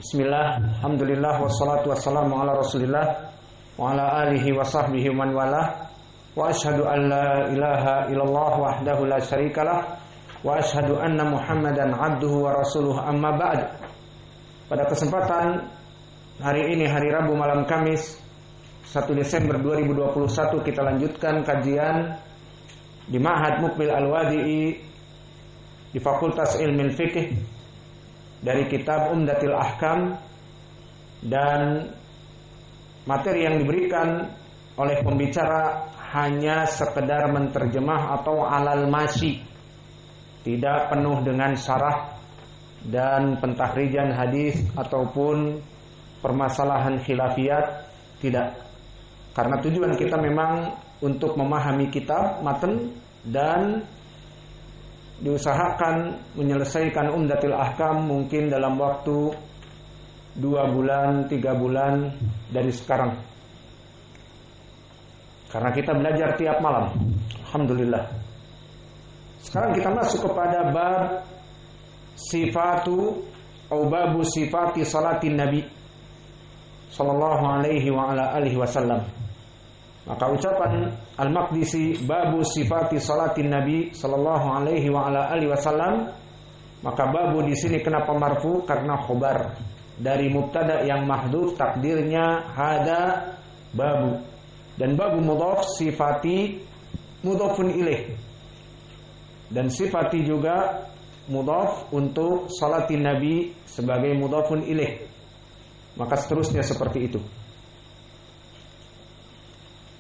Bismillah, alhamdulillah, wassalatu wassalamu ala rasulillah wa ala alihi wa sahbihi man walah. Wa ashhadu an la ilaha illallah wahdahu la syarikalah wa ashhadu anna Muhammadan abduhu wa rasuluh, amma ba'd. Pada kesempatan hari ini, hari Rabu malam Kamis 1 Desember 2021, kita lanjutkan kajian di Ma'had Muqbil Al-Wadi'i di Fakultas Ilmu Fiqh dari kitab Umdatul Ahkam, dan materi yang diberikan oleh pembicara hanya sekedar menterjemah atau alal masyi, tidak penuh dengan syarah dan pentahrijan hadis ataupun permasalahan khilafiyat, tidak. Karena tujuan kita memang untuk memahami kitab, matan, dan diusahakan menyelesaikan Umdatul Ahkam mungkin dalam waktu 2 bulan, 3 bulan dari sekarang. Karena kita belajar tiap malam, alhamdulillah. Sekarang kita masuk kepada bab sifatu atau babu sifati salatin Nabi sallallahu alaihi wa ala alihi wasallam. Maka ucapan Al-Maqdisi babu sifati salatin Nabi sallallahu alaihi wa ala alihi wasallam, maka babu di sini kenapa marfu? Karena khobar dari mubtada yang mahdhuf, takdirnya hada babu, dan babu mudhaf, sifati mudhafun ilaih, dan sifati juga mudhaf untuk salatin Nabi sebagai mudhafun ilaih. Maka seterusnya seperti itu.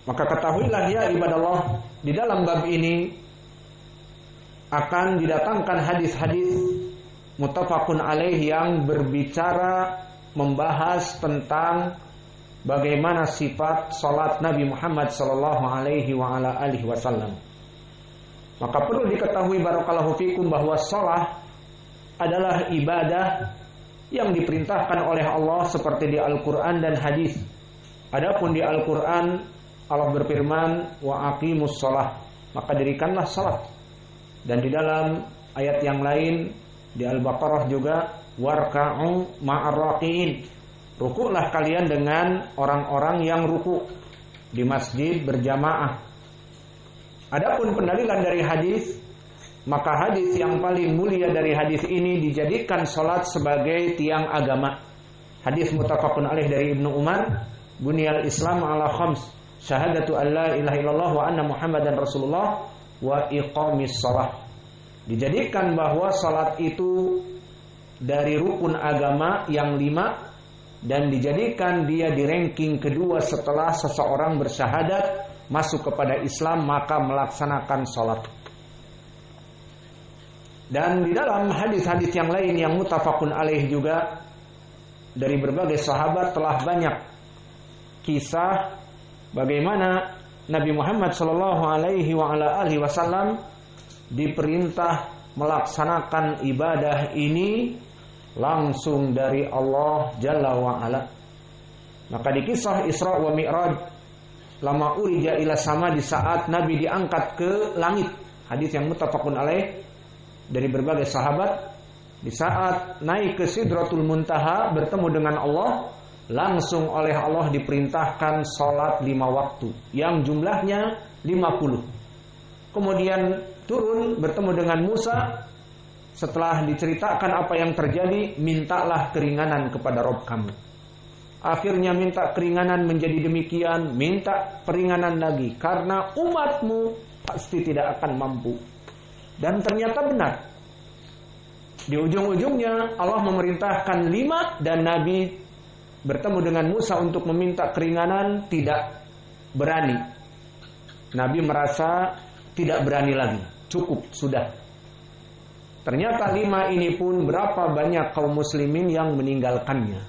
Maka ketahuilah ya ibadallah, di dalam bab ini akan didatangkan hadis-hadis muttafaqun alaih yang berbicara, membahas tentang bagaimana sifat salat Nabi Muhammad sallallahu alaihi wa ala alihi wasallam. Maka perlu diketahui barakallahu fikum bahwa salat adalah ibadah yang diperintahkan oleh Allah seperti di Al-Qur'an dan hadis. Adapun di Al-Qur'an Allah berfirman, wa aqimus shalah, maka dirikanlah salat. Dan di dalam ayat yang lain di Al-Baqarah juga, warka'u ma'ar raqiin, rukuklah kalian dengan orang-orang yang ruku di masjid berjamaah. Adapun pendalilan dari hadis, maka hadis yang paling mulia dari hadis ini dijadikan salat sebagai tiang agama. Hadis muttafaqun alaih dari Ibnu Umar, buniyal Islam ala khams, syahadatu an la ilaha illallah wa anna Muhammadan Rasulullah wa iqamis shalah. Dijadikan bahwa salat itu dari rukun agama yang 5, dan dijadikan dia di ranking kedua setelah seseorang bersyahadat masuk kepada Islam maka melaksanakan salat. Dan di dalam hadis-hadis yang lain yang muttafaqun alaih juga dari berbagai sahabat telah banyak kisah bagaimana Nabi Muhammad sallallahu alaihi wa ala alihi wasallam diperintah melaksanakan ibadah ini langsung dari Allah Jalla wa ala. Maka di kisah Isra wa Mi'raj, lama urija ila sama, di saat Nabi diangkat ke langit, hadis yang muttafaqun alaih dari berbagai sahabat, di saat naik ke Sidratul Muntaha bertemu dengan Allah, langsung oleh Allah diperintahkan salat 5 waktu yang jumlahnya 50. Kemudian turun bertemu dengan Musa. Setelah diceritakan apa yang terjadi, mintalah keringanan kepada Rabb kamu. Akhirnya minta keringanan menjadi demikian, minta keringanan lagi karena umatmu pasti tidak akan mampu. Dan ternyata benar. Di ujung-ujungnya Allah memerintahkan 5, dan Nabi bertemu dengan Musa untuk meminta keringanan, tidak berani. Nabi merasa tidak berani lagi, cukup, sudah. Ternyata 5 ini pun berapa banyak kaum muslimin yang meninggalkannya.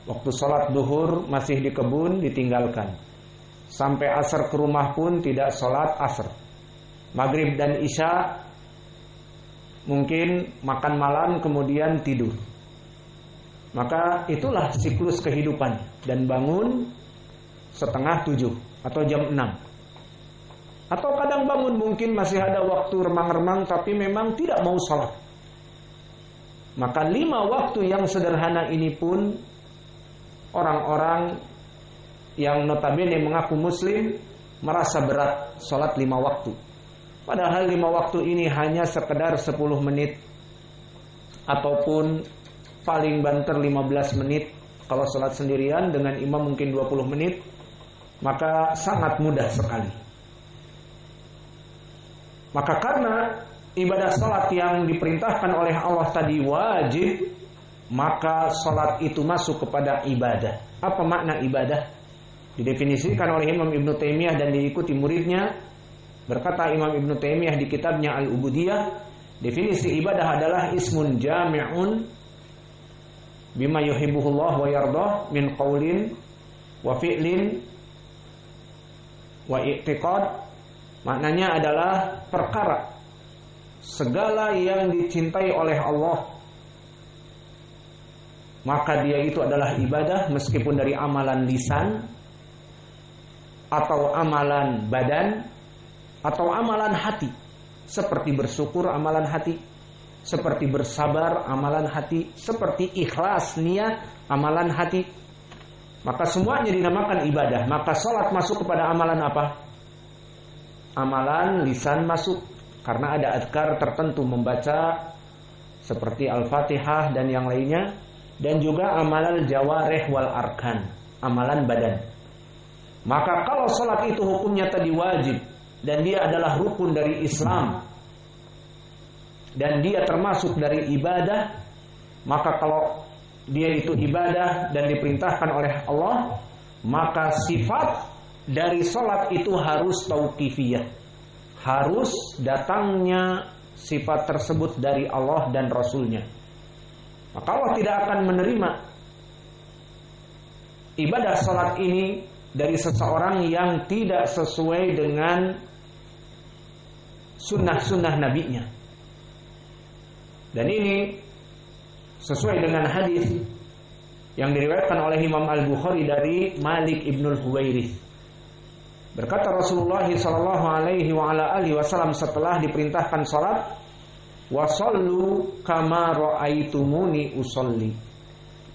Waktu sholat duhur masih di kebun, ditinggalkan. Sampai asar ke rumah pun tidak sholat asar. Maghrib dan isya mungkin makan malam kemudian tidur. Maka itulah siklus kehidupan. Dan bangun 6:30 atau jam 6. Atau kadang bangun mungkin masih ada waktu remang-remang, tapi memang tidak mau sholat. Maka 5 waktu yang sederhana ini pun orang-orang yang notabene mengaku muslim merasa berat sholat 5 waktu. Padahal 5 waktu ini hanya sekedar 10 menit ataupun paling banter 15 menit. Kalau sholat sendirian dengan imam mungkin 20 menit, maka sangat mudah sekali. Maka karena ibadah sholat yang diperintahkan oleh Allah tadi wajib, maka sholat itu masuk kepada ibadah. Apa makna ibadah? Didefinisikan oleh Imam Ibn Taimiyah dan diikuti muridnya. Berkata Imam Ibn Taimiyah di kitabnya Al-Ubudiyah, definisi ibadah adalah ismun jami'un bima yuhibbuhullah wa yardah min qaulin wa fi'lin wa i'tiqad. Maknanya adalah perkara segala yang dicintai oleh Allah, maka dia itu adalah ibadah, meskipun dari amalan lisan atau amalan badan atau amalan hati. Seperti bersyukur amalan hati, seperti bersabar amalan hati, seperti ikhlas niat amalan hati. Maka semuanya dinamakan ibadah. Maka sholat masuk kepada amalan apa? Amalan lisan masuk, karena ada adkar tertentu membaca seperti Al-Fatihah dan yang lainnya. Dan juga amalan jawarih wal arkan, amalan badan. Maka kalau sholat itu hukumnya tadi wajib, dan dia adalah rukun dari Islam, dan dia termasuk dari ibadah, maka kalau dia itu ibadah dan diperintahkan oleh Allah, maka sifat dari sholat itu harus tauqifiyah, harus datangnya sifat tersebut dari Allah dan Rasulnya. Maka Allah tidak akan menerima ibadah sholat ini dari seseorang yang tidak sesuai dengan sunnah-sunnah nabinya. Dan ini sesuai dengan hadis yang diriwayatkan oleh Imam Al-Bukhari dari Malik ibnul Huwairits. Berkata Rasulullah sallallahu alaihi wasallam setelah diperintahkan salat, "Wasallu kama ra'aitumuni usolli."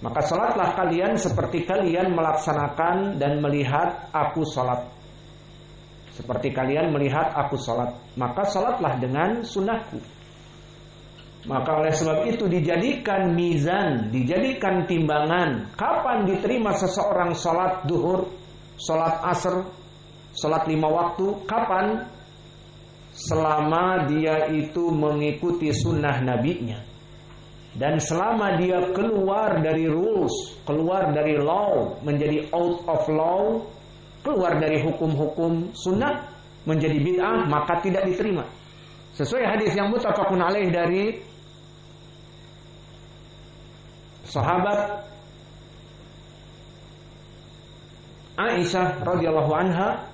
Maka salatlah kalian seperti kalian melaksanakan dan melihat aku salat. Seperti kalian melihat aku salat, maka salatlah dengan sunnahku. Maka oleh sebab itu dijadikan mizan, dijadikan timbangan kapan diterima seseorang salat duhur, salat asar, salat 5 waktu. Kapan? Selama dia itu mengikuti sunnah nabinya, dan selama dia keluar dari rules, keluar dari law, menjadi out of law, keluar dari hukum-hukum sunnah menjadi bid'ah, maka tidak diterima. Sesuai hadis yang muttafaqun alaih dari sahabat Aisyah radhiyallahu anha,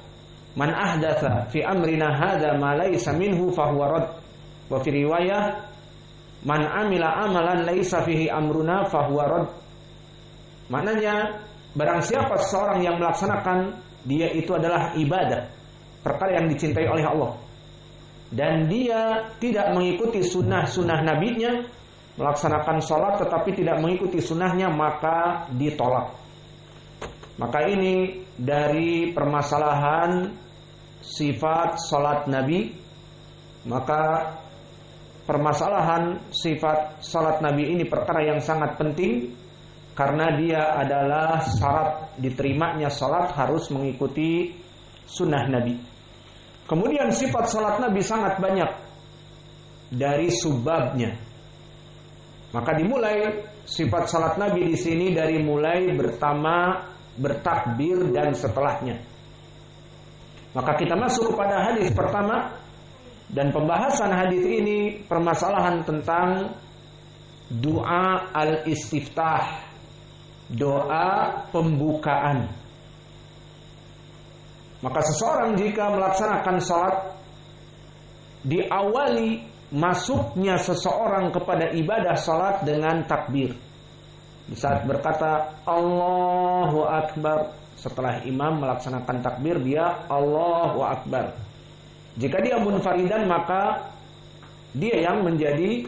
"Man ahdatsa fi amrina hadza ma laysa minhu fahuwa rad." Wa fi riwayah, "Man amila amalan laysa fihi amruna fahuwa rad." Maknanya, barang siapa seseorang yang melaksanakan, dia itu adalah ibadah, perkara yang dicintai oleh Allah, dan dia tidak mengikuti sunnah-sunnah nabinya, melaksanakan sholat tetapi tidak mengikuti sunnahnya, maka ditolak. Maka ini dari permasalahan sifat sholat Nabi. Maka permasalahan sifat sholat Nabi ini perkara yang sangat penting, karena dia adalah syarat diterimanya sholat harus mengikuti sunnah Nabi. Kemudian sifat sholat Nabi sangat banyak dari subbabnya. Maka dimulai sifat sholat Nabi di sini dari mulai pertama bertakbir dan setelahnya. Maka kita masuk kepada hadis pertama, dan pembahasan hadis ini permasalahan tentang doa al-istiftah, doa pembukaan. Maka seseorang jika melaksanakan salat, diawali masuknya seseorang kepada ibadah salat dengan takbir. Di saat berkata Allahu Akbar, setelah imam melaksanakan takbir, dia Allahu Akbar. Jika dia munfaridan, maka dia yang menjadi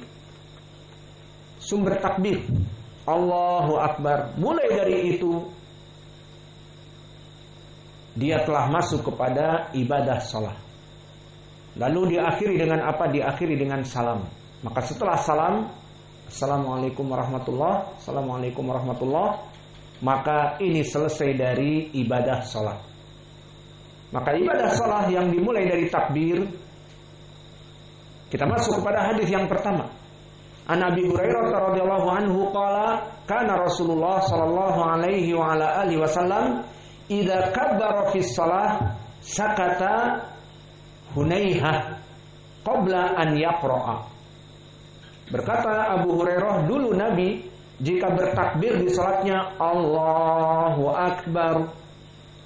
sumber takbir. Allahu Akbar. Mulai dari itu dia telah masuk kepada ibadah salat. Lalu diakhiri dengan apa? Diakhiri dengan salam. Maka setelah salam, Assalamualaikum warahmatullah, Assalamualaikum warahmatullah, maka ini selesai dari ibadah salat. Maka ibadah salat yang dimulai dari takbir, kita masuk kepada hadis yang pertama. An Abi Hurairah radhiyallahu anhu qala kana Rasulullah sallallahu alaihi wa ala alihi wasallam idza kabbara fi shalah sakata hunayha qabla an yaqra'a. Berkata Abu Hurairah, dulu Nabi jika bertakbir di salatnya Allahu Akbar,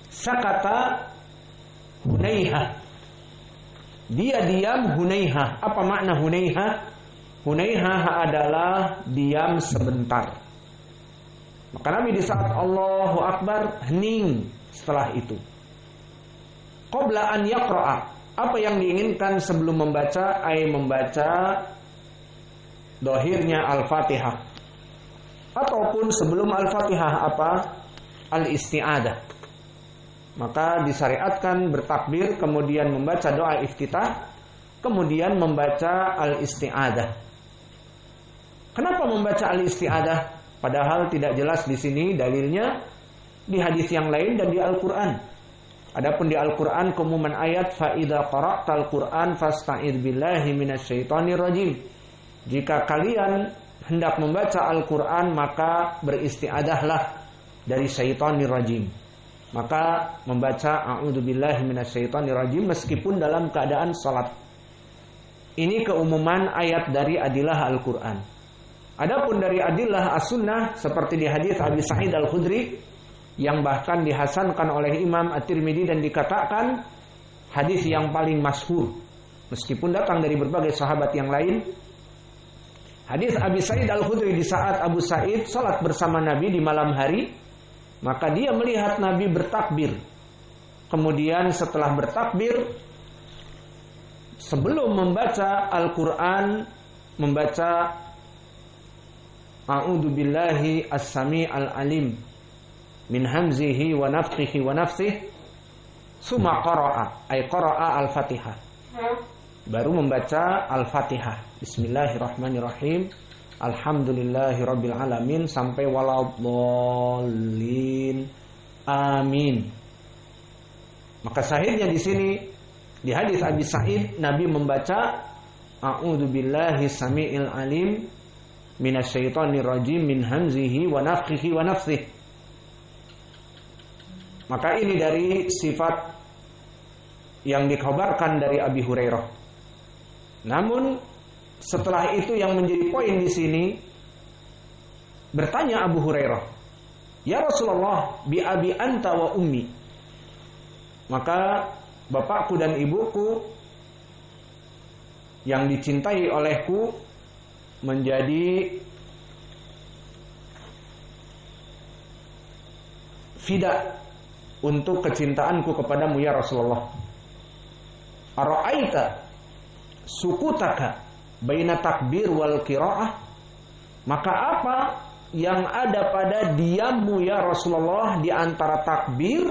sakata hunayha, dia diam hunayha. Apa makna hunayha? Hunayha adalah diam sebentar. Maka Nabi di saat Allahu Akbar hening setelah itu. Qabla an yaqra'a, apa yang diinginkan sebelum membaca? Membaca dohirnya Al-Fatihah. Ataupun sebelum Al-Fatihah apa? Al-isti'adah. Maka disyariatkan bertakbir, kemudian membaca doa iftitah, kemudian membaca al-isti'adah. Kenapa membaca al-isti'adah? Padahal tidak jelas di sini dalilnya, di hadis yang lain dan di Al-Qur'an. Adapun di Al-Qur'an keumuman ayat fa idza qara'tal Qur'an fasta'idz billahi minasyaitonir rajim. Jika kalian hendak membaca Al-Qur'an maka beristi'adahlah dari syaitonir rajim. Maka membaca a'udzubillahi minasyaitonir rajim meskipun dalam keadaan salat. Ini keumuman ayat dari adillah Al-Qur'an. Adapun dari adillah as-sunnah seperti di hadis Abi Sa'id Al-Khudri yang bahkan dihasankan oleh Imam At-Tirmidzi dan dikatakan hadis yang paling masyhur meskipun datang dari berbagai sahabat yang lain. Hadis Abi Sa'id Al-Khudri di saat Abu Sa'id salat bersama Nabi di malam hari, maka dia melihat Nabi bertakbir. Kemudian setelah bertakbir, sebelum membaca Al-Quran, membaca A'udzu billahi as-sami'al alim min hamzihi wa nafthihi wa nafsihi, summa qara'a, ay qara'a al-Fatihah. Baru membaca Al-Fatihah. Bismillahirrahmanirrahim. Alhamdulillahirabbil alamin sampai waladhdallin. Amin. Maka sahihnya di sini di hadis Abi Sa'id Nabi membaca A'udzu billahi samiil alim minasyaitonir rajim min hamzihi wa nafthihi wa nafsihi. Maka ini dari sifat yang dikhabarkan dari Abi Hurairah. Namun setelah itu yang menjadi poin di sini, bertanya Abu Hurairah, "Ya Rasulullah, bi abi anta wa ummi." Maka bapakku dan ibuku yang dicintai olehku menjadi fida untuk kecintaanku kepadamu ya Rasulullah. Ara'aita sukutaka baina takbir wal qiraah? Maka apa yang ada pada diammu ya Rasulullah di antara takbir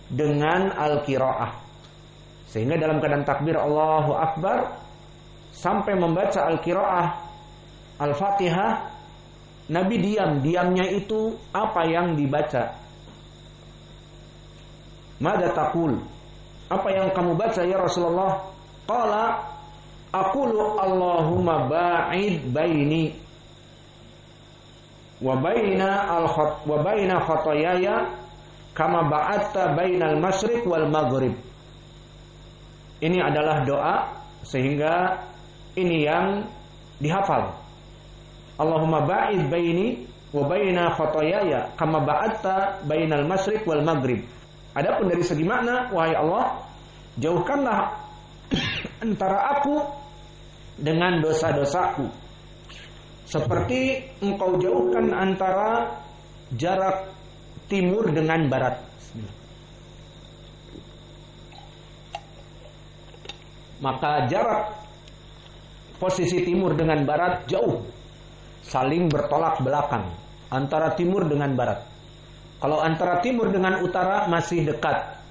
dengan al-qiraah? Sehingga dalam keadaan takbir Allahu Akbar sampai membaca al-qiraah Al-Fatihah, Nabi diam. Diamnya itu apa yang dibaca? Mada taqul? Apa yang kamu baca ya Rasulullah? Qala aqulu Allahumma ba'id baini wa baina khatayaya kama ba'adta bainal masyriq wal maghrib. Ini adalah doa sehingga ini yang dihafal. Allahumma ba'id baini wa baina khatayaya kama ba'adta bainal masyriq wal maghrib. Adapun dari segi makna, wahai Allah, jauhkanlah antara aku dengan dosa-dosaku seperti engkau jauhkan antara jarak timur dengan barat. Maka jarak posisi timur dengan barat jauh, saling bertolak belakang antara timur dengan barat. Kalau antara timur dengan utara masih dekat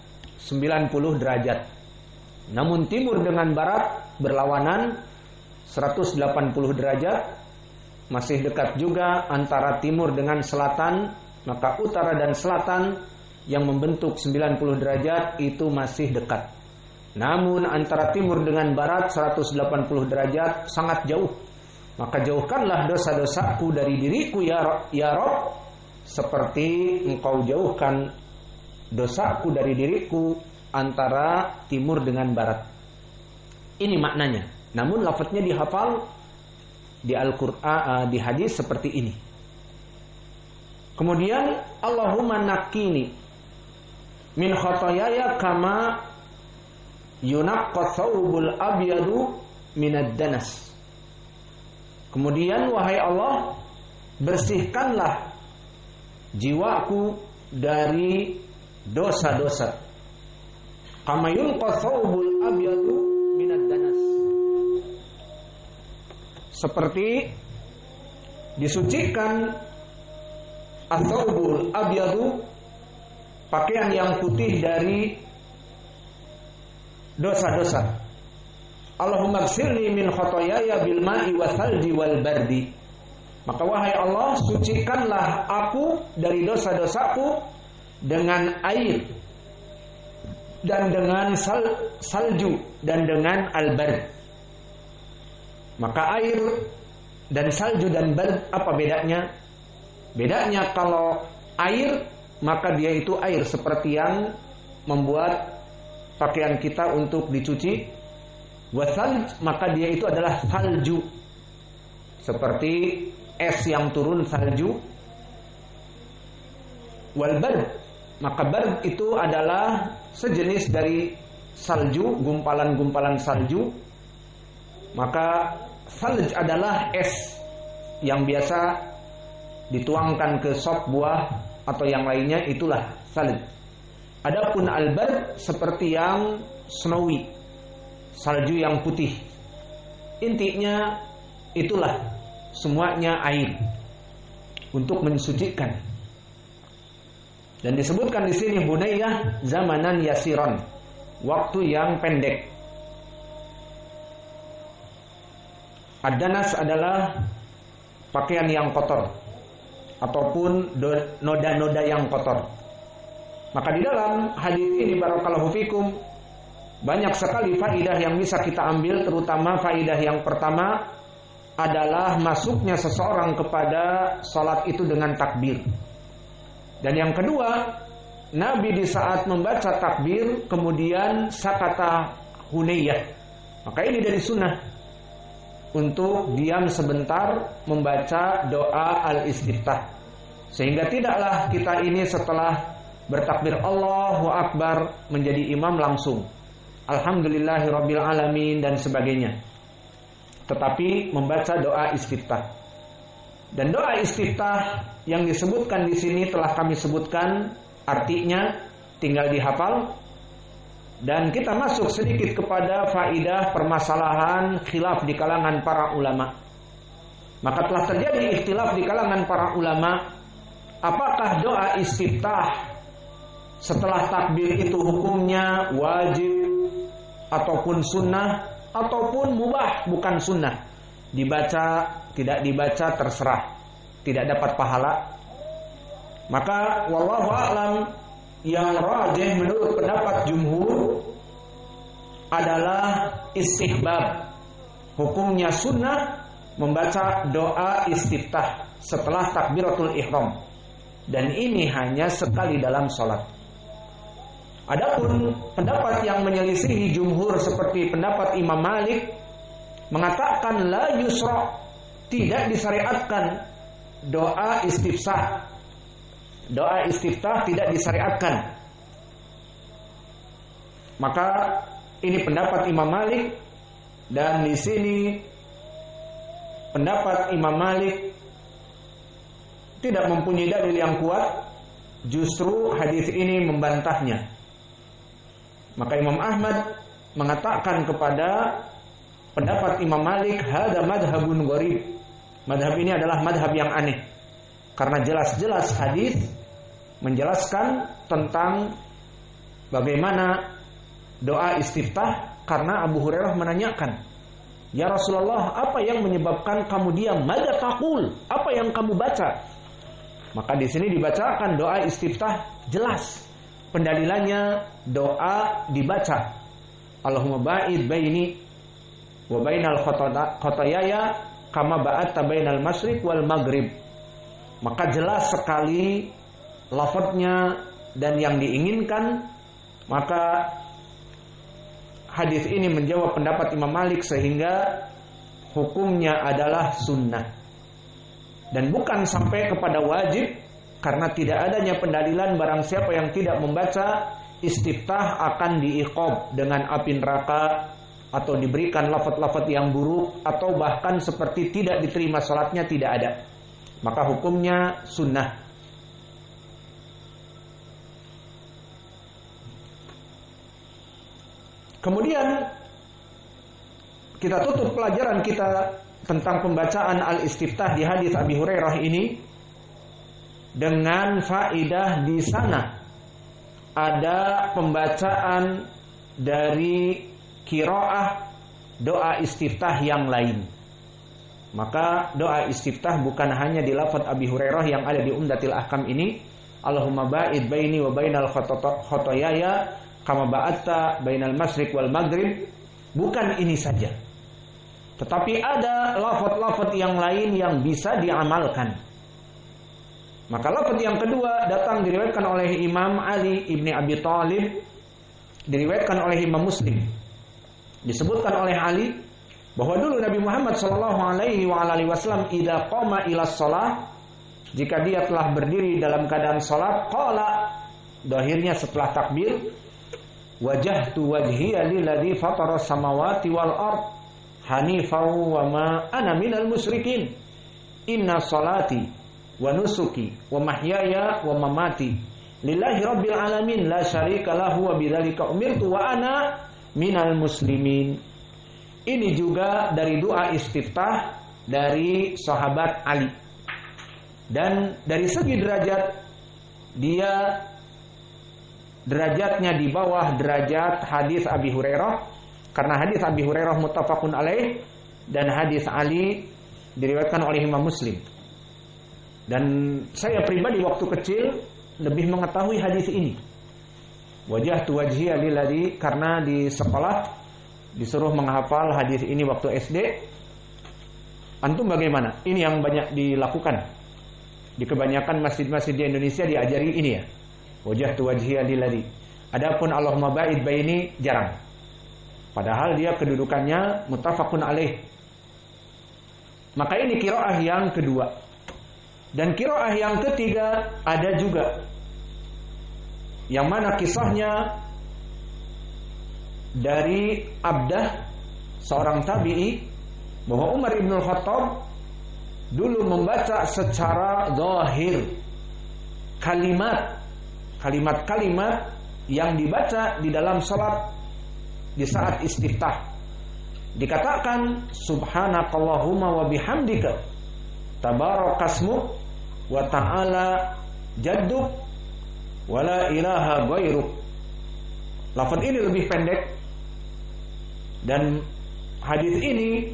90 derajat. Namun timur dengan barat berlawanan 180 derajat. Masih dekat juga antara timur dengan selatan, maka utara dan selatan yang membentuk 90 derajat itu masih dekat. Namun antara timur dengan barat 180 derajat sangat jauh. Maka jauhkanlah dosa-dosaku dari diriku ya Rabb, seperti engkau jauhkan dosaku dari diriku antara timur dengan barat. Ini maknanya. Namun lafadznya dihafal di Al-Qur'an, di hadis seperti ini. Kemudian Allahumma naqqini min khotoyaya kama yunaqqa thawbul abyadu minad danas. Kemudian wahai Allah, bersihkanlah jiwaku dari dosa-dosa. Kama yunqa thawbul abyadu minad danas. Seperti disucikan athawbul abyadu, pakaian yang putih dari dosa-dosa. Allahumma ghfirli min khotoyaya bil ma'i wa thalji wal bardi. Maka wahai Allah, sucikanlah aku dari dosa-dosaku dengan air dan dengan salju dan dengan al-bard. Maka air dan salju dan bard apa bedanya? Bedanya kalau air maka dia itu air seperti yang membuat pakaian kita untuk dicuci. Wasalj maka dia itu adalah salju, seperti es yang turun salju. Wal bard maka bard itu adalah sejenis dari salju, gumpalan-gumpalan salju. Maka salj adalah es yang biasa dituangkan ke sop buah atau yang lainnya, itulah salj. Adapun al bard seperti yang snowy, salju yang putih. Intinya itulah semuanya air untuk mensucikan. Dan disebutkan di sini Hunayyah zamanan yasiron, waktu yang pendek. Ad-danas adalah pakaian yang kotor ataupun noda-noda yang kotor. Maka di dalam hadis ini barakallahu fikum banyak sekali faidah yang bisa kita ambil, terutama faidah yang pertama adalah masuknya seseorang kepada salat itu dengan takbir. Dan yang kedua, Nabi di saat membaca takbir kemudian sakata Hunayyah. Maka ini dari sunnah untuk diam sebentar membaca doa al-istiftah. Sehingga tidaklah kita ini setelah bertakbir Allahu Akbar menjadi imam langsung Alhamdulillahirabbil alamin dan sebagainya, tetapi membaca doa istiftah. Dan doa istiftah yang disebutkan di sini telah kami sebutkan artinya, tinggal dihafal. Dan kita masuk sedikit kepada faidah permasalahan khilaf di kalangan para ulama. Maka telah terjadi ikhtilaf di kalangan para ulama, apakah doa istiftah setelah takbir itu hukumnya wajib ataupun sunnah, ataupun mubah bukan sunnah, dibaca tidak dibaca terserah, tidak dapat pahala. Maka wallahu a'lam, yang rajih menurut pendapat jumhur adalah istihbab, hukumnya sunnah membaca doa istiftah setelah takbiratul ihram, dan ini hanya sekali dalam sholat. Adapun pendapat yang menyelisihi jumhur seperti pendapat Imam Malik mengatakan la yusra, tidak disyariatkan doa istiftah. Doa istiftah tidak disyariatkan. Maka ini pendapat Imam Malik, dan di sini pendapat Imam Malik tidak mempunyai dalil yang kuat, justru hadis ini membantahnya. Maka Imam Ahmad mengatakan kepada pendapat Imam Malik, hadza madhabun gharib, Madhab ini adalah madhab yang aneh, karena jelas-jelas hadis menjelaskan tentang bagaimana doa istiftah. Karena Abu Hurairah menanyakan, "Ya Rasulullah, apa yang menyebabkan kamu diam? Madza taqul? Apa yang kamu baca?" Maka di sini dibacakan doa istiftah, jelas pendalilannya doa dibaca, Allahumma ba'id baini wa bainal khotoyaya kama ba'adta bainal masyriq wal maghrib. Maka jelas sekali lafadznya dan yang diinginkan. Maka hadis ini menjawab pendapat Imam Malik sehingga hukumnya adalah sunnah dan bukan sampai kepada wajib, karena tidak adanya pendalilan barang siapa yang tidak membaca istiftah akan diiqab dengan api neraka atau diberikan lafaz-lafaz yang buruk atau bahkan seperti tidak diterima salatnya, tidak ada. Maka hukumnya sunnah. Kemudian kita tutup pelajaran kita tentang pembacaan al-istiftah di hadis Abi Hurairah ini dengan faidah di sana ada pembacaan dari qiraah doa istiftah yang lain. Maka doa istiftah bukan hanya di lafaz Abi Hurairah yang ada di Umdatil Ahkam ini, Allahumma ba'id baini wa bainal khotoyaya kama ba'atta bainal masyriq wal maghrib. Bukan ini saja, tetapi ada lafaz-lafaz yang lain yang bisa diamalkan. Maka lafaz yang kedua datang diriwayatkan oleh Imam Ali ibni Abi Thalib, diriwayatkan oleh Imam Muslim. Disebutkan oleh Ali bahwa dulu Nabi Muhammad SAW idza qama ila shalah, jika dia telah berdiri dalam keadaan salat, qala, dohirnya setelah takbir, wajahtu wajhiya lilladzi fatara samawati wal ard hanifan wa ma ana minal musyrikin inna salati wa nusuki wa mahyaya wa mamati lillahi rabbil alamin la syarika lahu wa bidzalika umirtu wa ana minal muslimin. Ini juga dari doa istiftah dari sahabat Ali. Dan dari segi derajat, dia derajatnya di bawah derajat hadis Abi Hurairah, karena hadis Abi Hurairah muttafaqun alaih dan hadis Ali diriwayatkan oleh Imam Muslim. Dan saya pribadi waktu kecil lebih mengetahui hadis ini. Wajahtu wajhiya lilladzi, karena di sekolah disuruh menghafal hadis ini waktu SD. Antum bagaimana? Ini yang banyak dilakukan. Di kebanyakan masjid-masjid di Indonesia diajari ini ya. Wajahtu wajhiya lilladzi. Adapun Allahumma ba'id baini jarang. Padahal dia kedudukannya muttafaqun alaih. Maka ini qiraah yang kedua. Dan qiraah yang ketiga ada juga, yang mana kisahnya dari Abdah, seorang tabi'i, bahwa Umar ibn Khattab dulu membaca secara zahir kalimat-kalimat yang dibaca di dalam salat di saat istiftah. Dikatakan subhanakallahumma wa bihamdika tabarakasmuk wa ta'ala jadduk wa la ilaha ghairuk. Lafaz ini lebih pendek dan hadis ini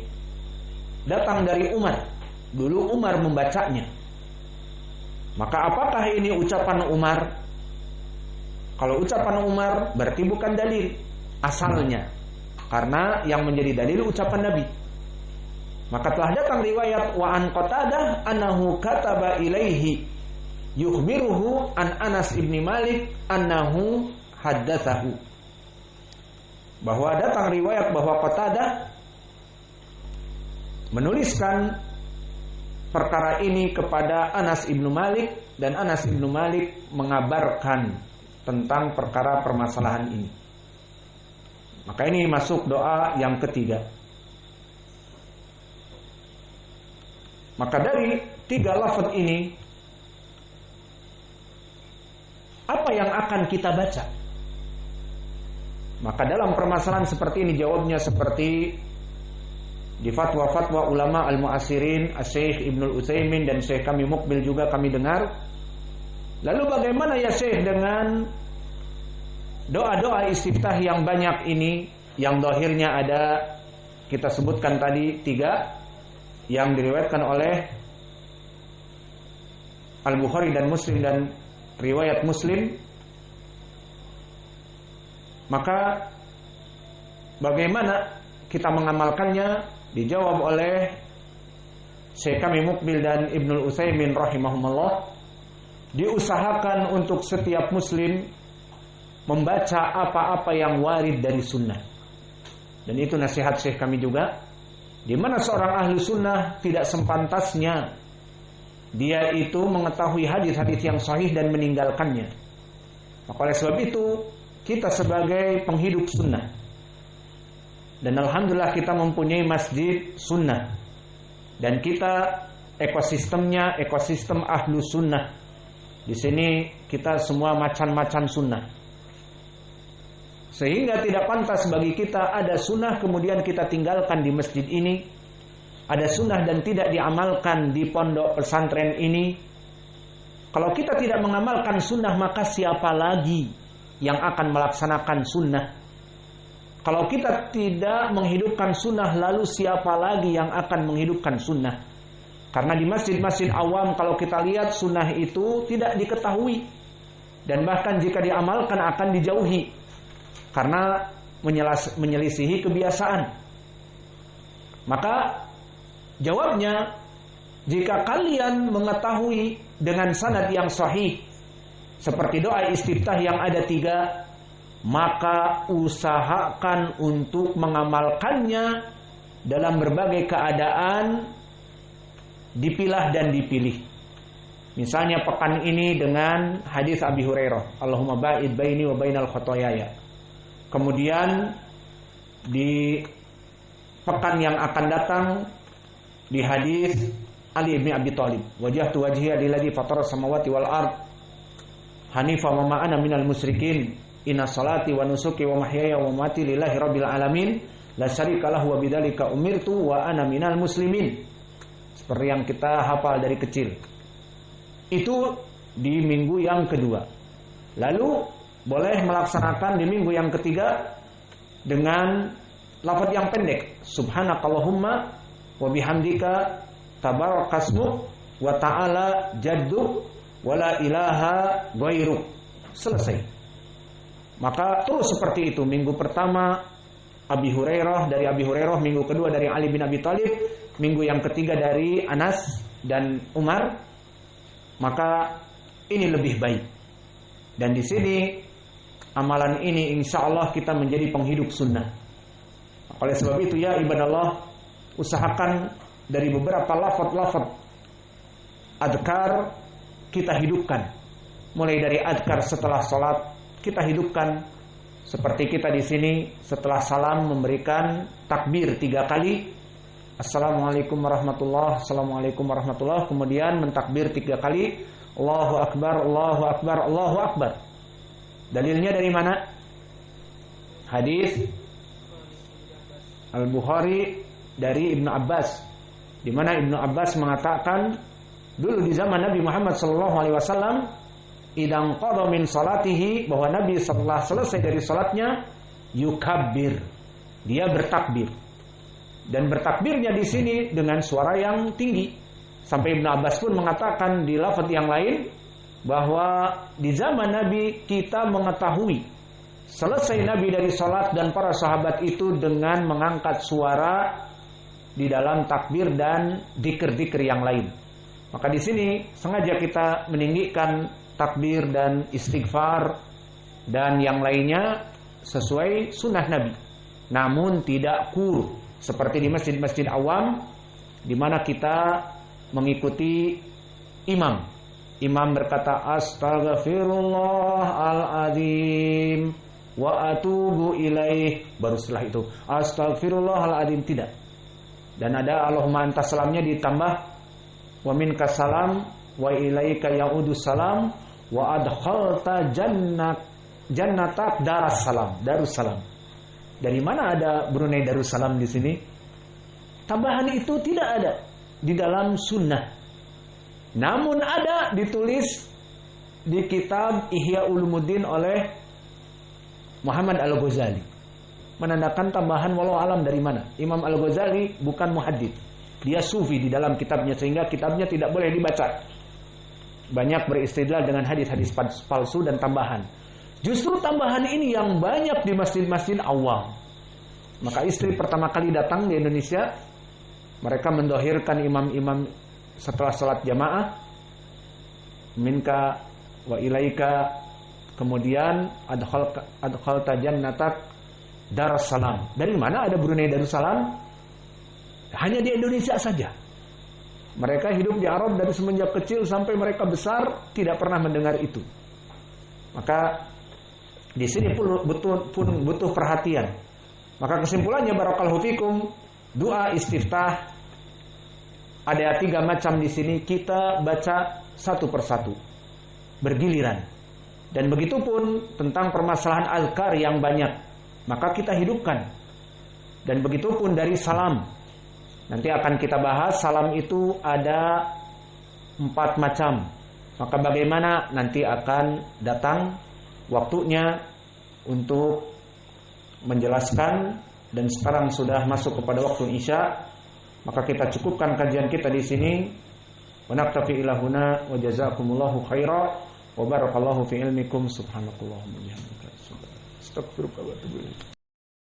datang dari Umar. Dulu Umar membacanya. Maka apakah ini ucapan Umar? Kalau ucapan Umar berarti bukan dalil asalnya, karena yang menjadi dalil ucapan Nabi. Maka telah datang riwayat wa an Qatadah annahu kataba ilaihi yukhbiruhu an Anas ibni Malik annahu haddatsahu. Bahwa datang riwayat bahwa Qatadah menuliskan perkara ini kepada Anas ibnu Malik, dan Anas ibnu Malik mengabarkan tentang perkara permasalahan ini. Maka ini masuk doa yang ketiga. Maka dari tiga lafaz ini, apa yang akan kita baca? Maka dalam permasalahan seperti ini jawabnya seperti di fatwa-fatwa ulama al-mu'asirin, Syekh Ibnul Utsaimin dan Syekh kami Mukbil juga kami dengar. Lalu bagaimana ya Syekh dengan doa-doa istiftah yang banyak ini, yang zahirnya ada kita sebutkan tadi 3 yang diriwayatkan oleh Al-Bukhari dan Muslim dan riwayat Muslim. Maka bagaimana kita mengamalkannya? Dijawab oleh Syekh kami Mukbil dan Ibnul Utsaimin rahimahumullah, diusahakan untuk setiap muslim membaca apa-apa yang warid dari sunnah. Dan itu nasihat Syekh kami juga, di mana seorang ahli sunnah tidak sempantasnya dia itu mengetahui hadis-hadis yang sahih dan meninggalkannya. Maka oleh sebab itu kita sebagai penghidup sunnah, dan alhamdulillah kita mempunyai masjid sunnah, dan kita ekosistemnya ekosistem ahlu sunnah. Di sini kita semua macan-macan sunnah, sehingga tidak pantas bagi kita ada sunnah kemudian kita tinggalkan di masjid ini, ada sunnah dan tidak diamalkan di pondok pesantren ini. Kalau kita tidak mengamalkan sunnah, maka siapa lagi yang akan melaksanakan sunnah? Kalau kita tidak menghidupkan sunnah, lalu siapa lagi yang akan menghidupkan sunnah? Karena di masjid-masjid awam kalau kita lihat sunnah itu tidak diketahui, dan bahkan jika diamalkan akan dijauhi karena menyelisihi kebiasaan. Maka jawabnya, jika kalian mengetahui dengan sanad yang sahih seperti doa istiftah yang ada 3, maka usahakan untuk mengamalkannya dalam berbagai keadaan, dipilah dan dipilih. Misalnya pekan ini dengan hadis Abi Hurairah, Allahumma ba'id baini wa bainal khotoyaya. Kemudian di pekan yang akan datang di hadis Ali bin Abi Thalib, wajjahtu wajhiya lilladzi fatara samawati wal ard hanifa wa ma ana minal musyrikin, inna salati wa nusuki wa mahyaya wa mamati lillahi rabbil alamin, la syarika lahu wa bidzalika umirtu wa ana minal muslimin. Seperti yang kita hafal dari kecil. Itu di minggu yang kedua. Lalu boleh melaksanakan di minggu yang ketiga dengan lafaz yang pendek, subhanakallahumma wa bihamdika tabarakasmuk wa ta'ala jadduk wa la ilaha ghairuk. Selesai. Maka terus seperti itu. Minggu pertama Abi Hurairah, dari Abi Hurairah, minggu kedua dari Ali bin Abi Thalib, minggu yang ketiga dari Anas dan Umar. Maka ini lebih baik. Dan di sini amalan ini insya Allah kita menjadi penghidup sunnah. Oleh sebab itu ya ibadallah, usahakan dari beberapa lafaz-lafaz adkar kita hidupkan. Mulai dari adkar setelah sholat kita hidupkan, seperti kita di sini setelah salam memberikan takbir 3 kali, assalamualaikum warahmatullah, assalamualaikum warahmatullah, kemudian mentakbir 3 kali, Allahu akbar, Allahu akbar, Allahu akbar. Dalilnya dari mana? Hadis Al-Bukhari dari Ibnu Abbas, di mana Ibnu Abbas mengatakan dulu di zaman Nabi Muhammad SAW, idang qada min salatihi, bahwa Nabi setelah selesai dari salatnya yukabbir, dia bertakbir. Dan bertakbirnya di sini dengan suara yang tinggi. Sampai Ibnu Abbas pun mengatakan di lafaz yang lain bahwa di zaman Nabi kita mengetahui selesai Nabi dari salat dan para sahabat itu dengan mengangkat suara di dalam takbir dan dzikir-dzikir yang lain. Maka di sini sengaja kita meninggikan takbir dan istighfar dan yang lainnya sesuai sunnah Nabi. Namun tidak kur seperti di masjid-masjid awam, di mana kita mengikuti imam. Imam berkata astaghfirullahaladzim wa atubu ilaih, baru setelah itu astaghfirullahaladzim, tidak. Dan ada Allahumma antas salamnya ditambah wa minkas salam wa ilaika ya'udus salam wa adkhalta jannatak darussalam. Dari mana ada Brunei Darussalam di sini? Tambahan itu tidak ada di dalam sunnah. Namun ada ditulis di kitab Ihya Ulumuddin oleh Muhammad Al-Ghazali. Menandakan tambahan walau alam dari mana. Imam Al-Ghazali bukan muhaddits. Dia sufi di dalam kitabnya, sehingga kitabnya tidak boleh dibaca. Banyak beristidlal dengan hadis-hadis palsu dan tambahan. Justru tambahan ini yang banyak di masjid-masjid awam. Maka istri pertama kali datang di Indonesia, mereka mendohirkan imam-imam setelah salat jamaah, minka wa ilaika, kemudian adkhalta jannatak Darussalam. Dari mana ada Brunei Darussalam? Hanya di Indonesia saja. Mereka hidup di Arab dari semenjak kecil sampai mereka besar tidak pernah mendengar itu. Maka di sini pun butuh perhatian. Maka kesimpulannya barakallahu fikum, doa istiftah ada 3 macam di sini, kita baca satu persatu bergiliran. Dan begitupun tentang permasalahan azkar yang banyak, maka kita hidupkan. Dan begitupun dari salam. Nanti akan kita bahas salam itu ada 4 macam. Maka bagaimana nanti akan datang waktunya untuk menjelaskan. Dan sekarang sudah masuk kepada waktu Isya, maka kita cukupkan kajian kita di sini. Wa naktafi ila huna wa jazakumullahu khaira wa barakallahu fi ilmikum subhanakallahumma wa bihamdika astaghfiruka wa atubu ilaik.